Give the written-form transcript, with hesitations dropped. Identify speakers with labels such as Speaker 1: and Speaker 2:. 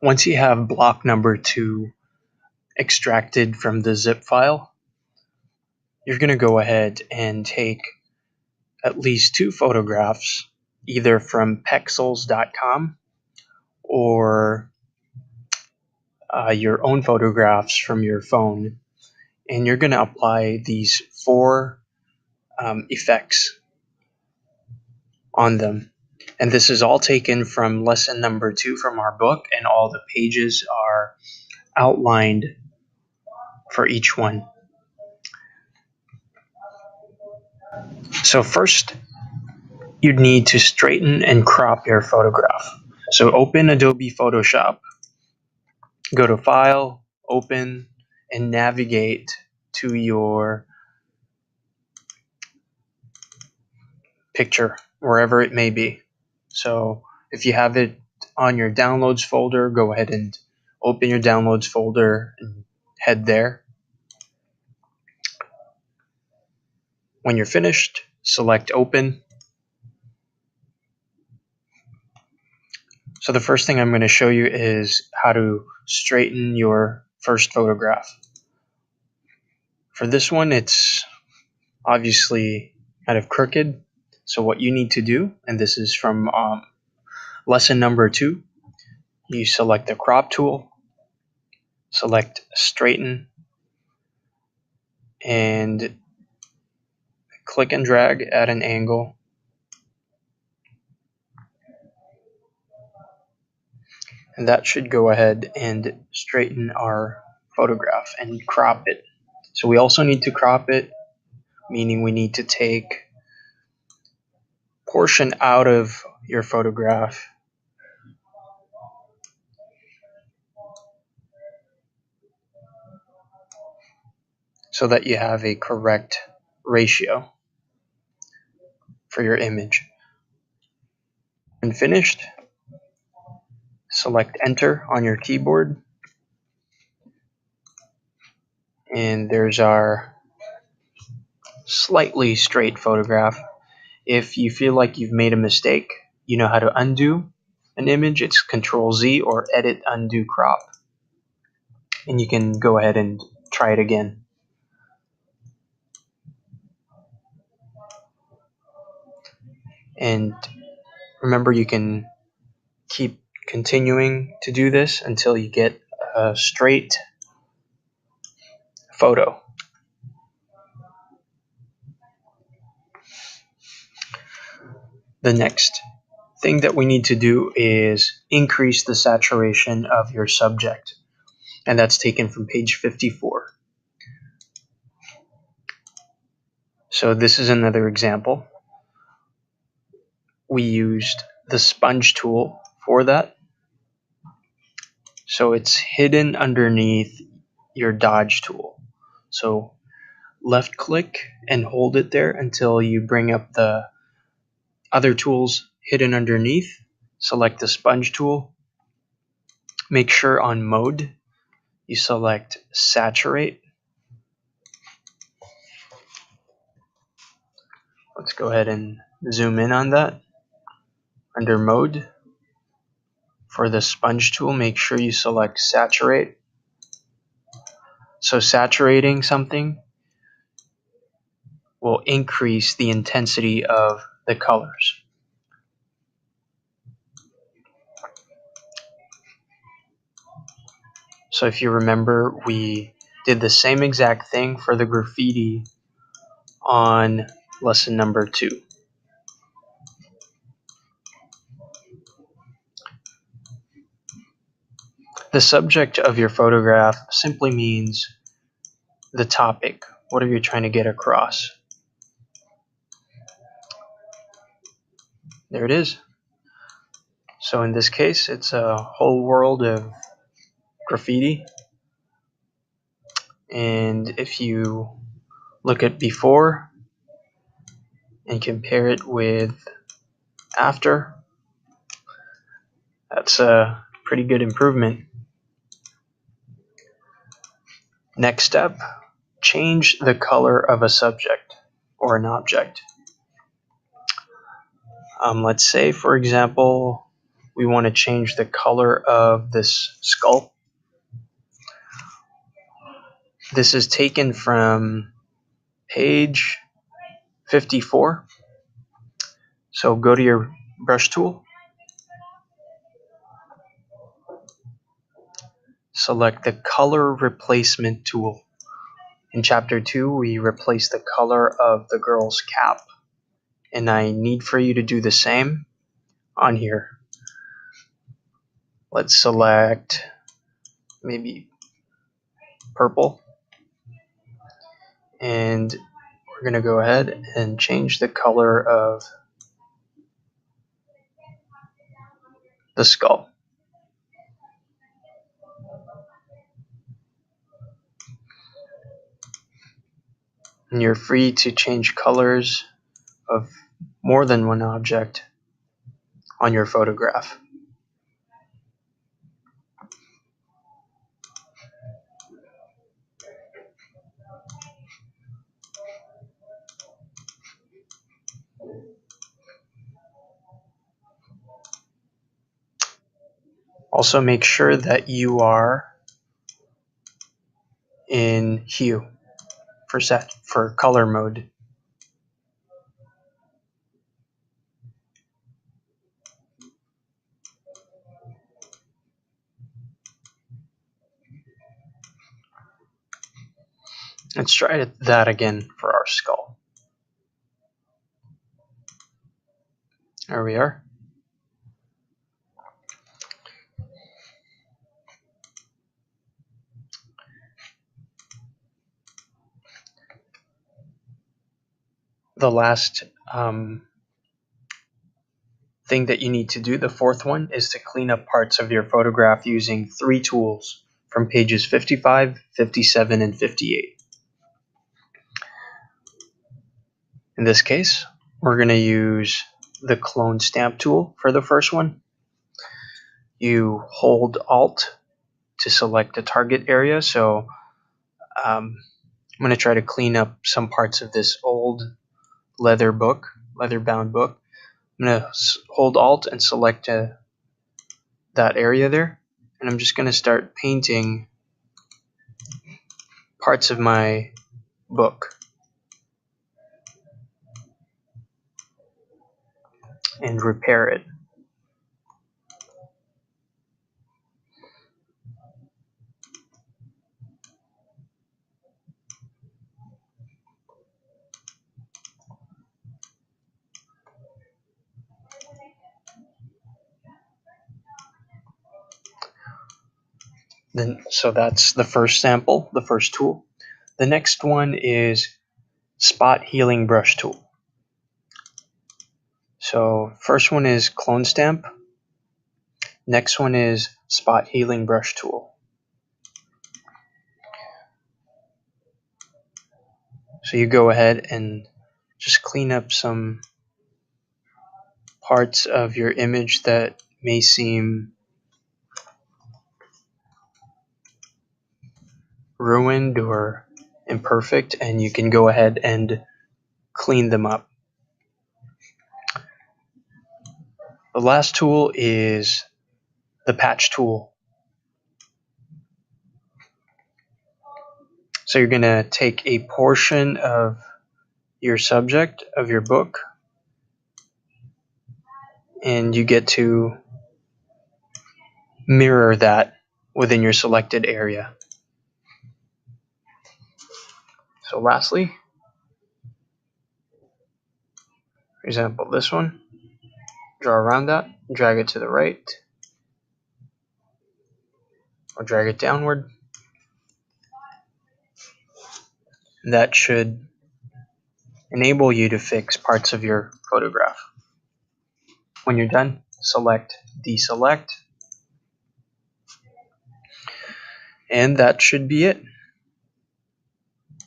Speaker 1: Once you have block number 2 extracted from the zip file, you're going to go ahead and take at least 2 photographs, either from pexels.com or your own photographs from your phone, and you're going to apply these 4 effects on them. And this is all taken from lesson number 2 from our book, and all the pages are outlined for each one. So first, you'd need to straighten and crop your photograph. So open Adobe Photoshop, go to File, Open, and navigate to your picture, wherever it may be. So if you have it on your Downloads folder, go ahead and open your Downloads folder and head there. When you're finished, select Open. So the first thing I'm going to show you is how to straighten your first photograph. For this one, it's obviously kind of crooked. So what you need to do, and this is from lesson number 2, you select the crop tool, select straighten, and click and drag at an angle. And that should go ahead and straighten our photograph and crop it. So we also need to crop it, meaning we need to take portion out of your photograph so that you have a correct ratio for your image. When finished, select Enter on your keyboard, and there's our slightly straight photograph. If you feel like you've made a mistake, you know how to undo an image. It's Control-Z or Edit, Undo, Crop. And you can go ahead and try it again. And remember, you can keep continuing to do this until you get a straight photo. The next thing that we need to do is increase the saturation of your subject, and that's taken from page 54. So this is another example. We used the sponge tool for that. So it's hidden underneath your dodge tool. So left click and hold it there until you bring up the other tools hidden underneath. Select the sponge tool. Make sure on mode you select saturate. Let's go ahead and zoom in on that. Under mode, for the sponge tool, make sure you select saturate. So saturating something will increase the intensity of the colors. So if you remember, we did the same exact thing for the graffiti on lesson number 2. The subject of your photograph simply means the topic. What are you trying to get across? There it is. So in this case, it's a whole world of graffiti. And if you look at before and compare it with after, that's a pretty good improvement. Next step, change the color of a subject or an object. Let's say, for example, we want to change the color of this skull. This is taken from page 54. So go to your brush tool, select the color replacement tool. In chapter 2, we replace the color of the girl's cap, and I need for you to do the same on here. Let's select maybe purple, and we're going to go ahead and change the color of the skull. And you're free to change colors of more than one object on your photograph. Also make sure that you are in hue for color mode. Let's try that again for our skull. There we are. The last thing that you need to do, the fourth one, is to clean up parts of your photograph using 3 tools from pages 55, 57, and 58. In this case, we're going to use the clone stamp tool for the first one. You hold Alt to select the target area. So I'm going to try to clean up some parts of this old leather-bound book. I'm going to hold Alt and select that area there. And I'm just going to start painting parts of my book and repair it. So that's the first sample, the first tool. The next one is Spot Healing Brush Tool. So first one is Clone Stamp. Next one is Spot Healing Brush Tool. So you go ahead and just clean up some parts of your image that may seem ruined or imperfect, and you can go ahead and clean them up. The last tool is the patch tool. So you're going to take a portion of your subject of your book, and you get to mirror that within your selected area. So lastly, for example, this one, draw around that, drag it to the right, or drag it downward. That should enable you to fix parts of your photograph. When you're done, select deselect, and that should be it.